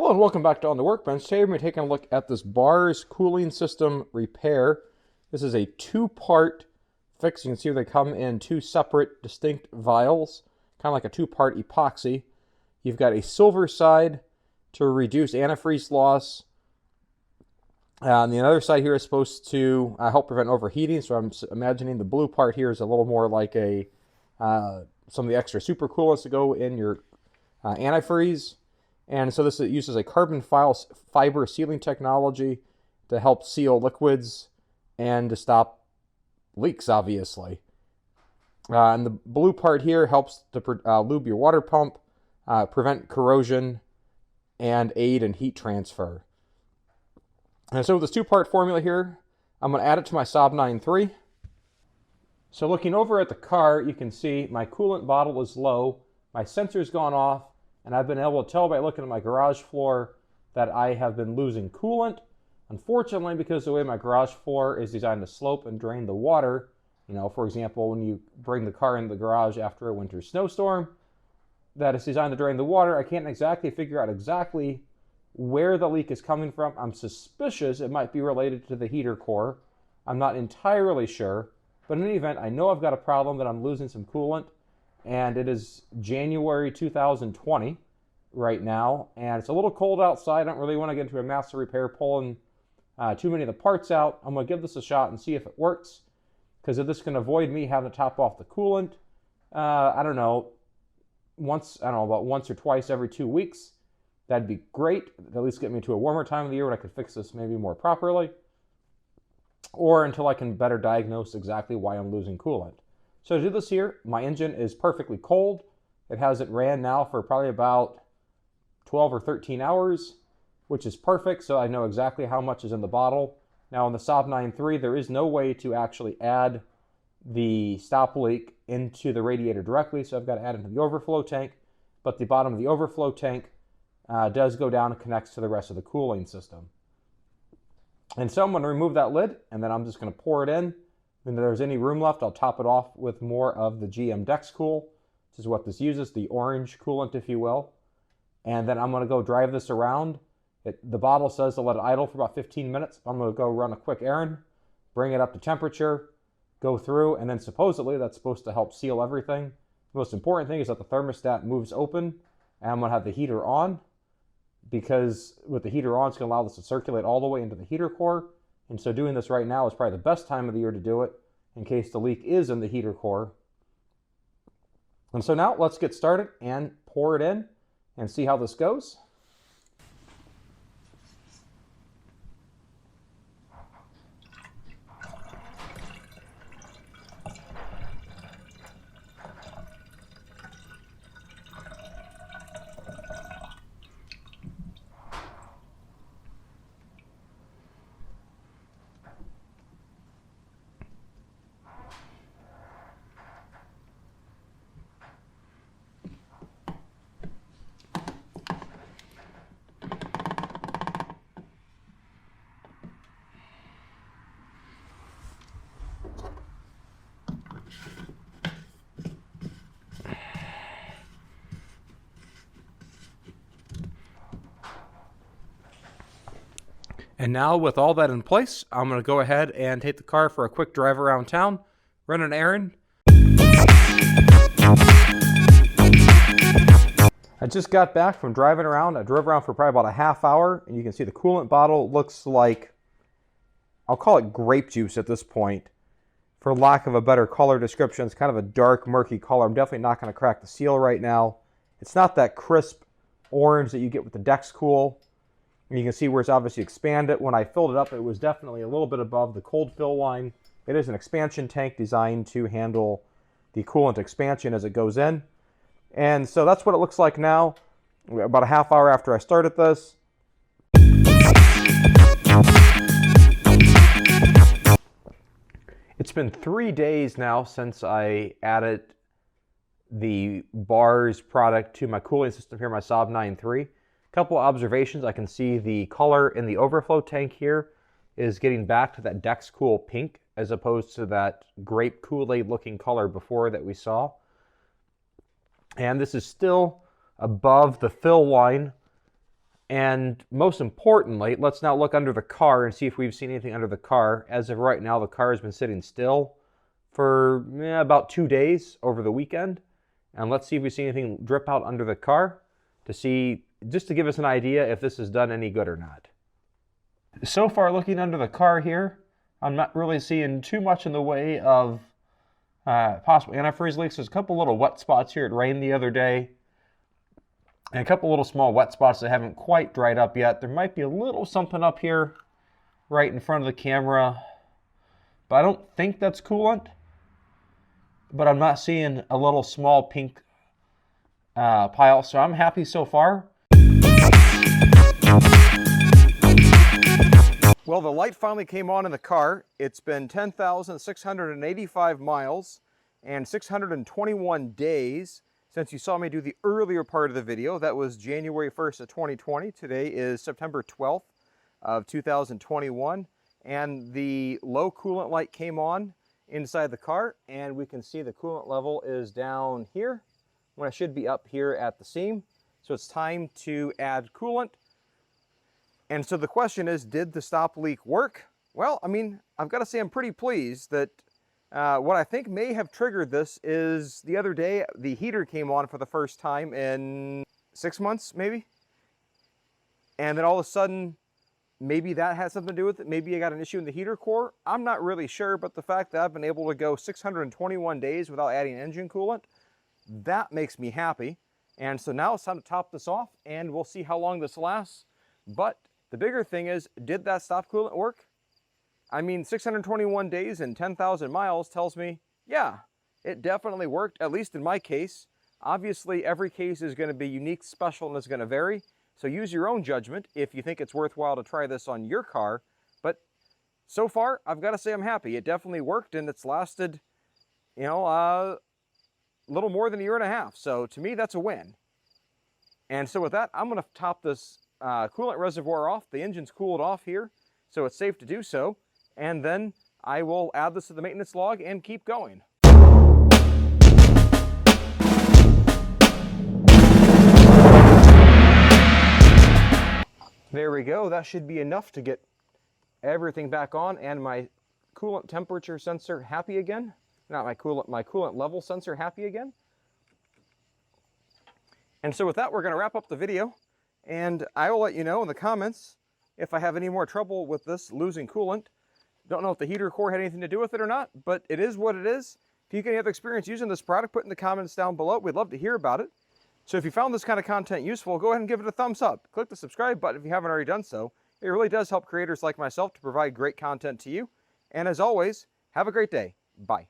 Hello and welcome back to On the Workbench. Today we're going to be taking a look at this BARS cooling system repair. This is a two-part fix. You can see they come in two separate distinct vials, kind of like a two-part epoxy. You've got a silver side to reduce antifreeze loss. And the other side here is supposed to help prevent overheating. So I'm imagining the blue part here is a little more like a some of the extra super coolants to go in your antifreeze. And so this uses a carbon fiber sealing technology to help seal liquids and to stop leaks, obviously. And the blue part here helps to lube your water pump, prevent corrosion, and aid in heat transfer. And so with this two-part formula here, I'm going to add it to my Saab 9.3. So looking over at the car, you can see my coolant bottle is low, my sensor's gone off, and I've been able to tell by looking at my garage floor that I have been losing coolant. Unfortunately, because the way my garage floor is designed to slope and drain the water, for example, when you bring the car into the garage after a winter snowstorm, that is designed to drain the water, I can't exactly figure out exactly where the leak is coming from. I'm suspicious it might be related to the heater core. I'm not entirely sure, but in any event, I know I've got a problem that I'm losing some coolant. And it is January 2020 right now, and it's a little cold outside. I don't really want to get into a massive repair pulling too many of the parts out. I'm going to give this a shot and see if it works, because if this can avoid me having to top off the coolant, I don't know, about once or twice every 2 weeks, that'd be great. At least get me to a warmer time of the year when I could fix this maybe more properly, or until I can better diagnose exactly why I'm losing coolant. So to do this here, my engine is perfectly cold. It hasn't ran now for probably about 12 or 13 hours, which is perfect, so I know exactly how much is in the bottle. Now on the Saab 9.3, there is no way to actually add the stop leak into the radiator directly, so I've got to add it to the overflow tank, but the bottom of the overflow tank does go down and connects to the rest of the cooling system. And so I'm going to remove that lid, and then I'm just going to pour it in. And if there's any room left, I'll top it off with more of the GM Dexcool. This is what this uses, the orange coolant, if you will. And then I'm going to go drive this around. The bottle says to let it idle for about 15 minutes. I'm going to go run a quick errand, bring it up to temperature, go through, and then supposedly that's supposed to help seal everything. The most important thing is that the thermostat moves open, and I'm going to have the heater on, because with the heater on, it's going to allow this to circulate all the way into the heater core. And so doing this right now is probably the best time of the year to do it, in case the leak is in the heater core. And so now let's get started and pour it in and see how this goes. And now with all that in place, I'm going to go ahead and take the car for a quick drive around town, run an errand. I just got back from driving around. I drove around for probably about a half hour, and you can see the coolant bottle looks like, I'll call it grape juice at this point, for lack of a better color description. It's kind of a dark, murky color. I'm definitely not going to crack the seal right now. It's not that crisp orange that you get with the Dexcool. And you can see where it's obviously expanded. When I filled it up, it was definitely a little bit above the cold fill line. It is an expansion tank designed to handle the coolant expansion as it goes in. And so that's what it looks like now, about a half hour after I started this. It's been 3 days now since I added the BARS product to my cooling system here, my Saab 9.3. Couple observations. I can see the color in the overflow tank here is getting back to that Dexcool pink as opposed to that grape Kool-Aid looking color before that we saw. And this is still above the fill line And most importantly, let's now look under the car and see if we've seen anything under the car. As of right now, the car has been sitting still for about 2 days over the weekend. And let's see if we see anything drip out under the car to see, just to give us an idea if this has done any good or not. So far, looking under the car here, I'm not really seeing too much in the way of possible antifreeze leaks. There's a couple little wet spots here. It rained the other day. And a couple little small wet spots that haven't quite dried up yet. There might be a little something up here right in front of the camera, but I don't think that's coolant. But I'm not seeing a little small pink pile, so I'm happy so far. Well, the light finally came on in the car. It's been 10,685 miles and 621 days since you saw me do the earlier part of the video. That was January 1st of 2020. Today is September 12th of 2021. And the low coolant light came on inside the car, and we can see the coolant level is down here when it should be up here at the seam. So it's time to add coolant. And so the question is, did the stop leak work? Well, I mean, I've got to say I'm pretty pleased that what I think may have triggered this is the other day, the heater came on for the first time in 6 months, maybe. And then all of a sudden, maybe that had something to do with it. Maybe I got an issue in the heater core. I'm not really sure, but the fact that I've been able to go 621 days without adding engine coolant, that makes me happy. And so now it's time to top this off, and we'll see how long this lasts. But the bigger thing is, did that stop coolant work? I mean, 621 days and 10,000 miles tells me, yeah, it definitely worked, at least in my case. Obviously, every case is going to be unique, special, and is going to vary. So use your own judgment if you think it's worthwhile to try this on your car. But so far, I've got to say I'm happy. It definitely worked, and it's lasted, you know, a little more than a year and a half. So to me, that's a win. And so with that, I'm going to top this coolant reservoir off. The engine's cooled off here, so it's safe to do so. And then I will add this to the maintenance log and keep going. There we go. That should be enough to get everything back on and my coolant temperature sensor happy again. Not my coolant level sensor happy again. And so with that, we're going to wrap up the video, and I will let you know in the comments if I have any more trouble with this losing coolant. Don't know if the heater core had anything to do with it or not, but it is what it is. If you get any other experience using this product, put in the comments down below. We'd love to hear about it. So if you found this kind of content useful, go ahead and give it a thumbs up. Click the subscribe button if you haven't already done so. It really does help creators like myself to provide great content to you. And as always, have a great day. Bye.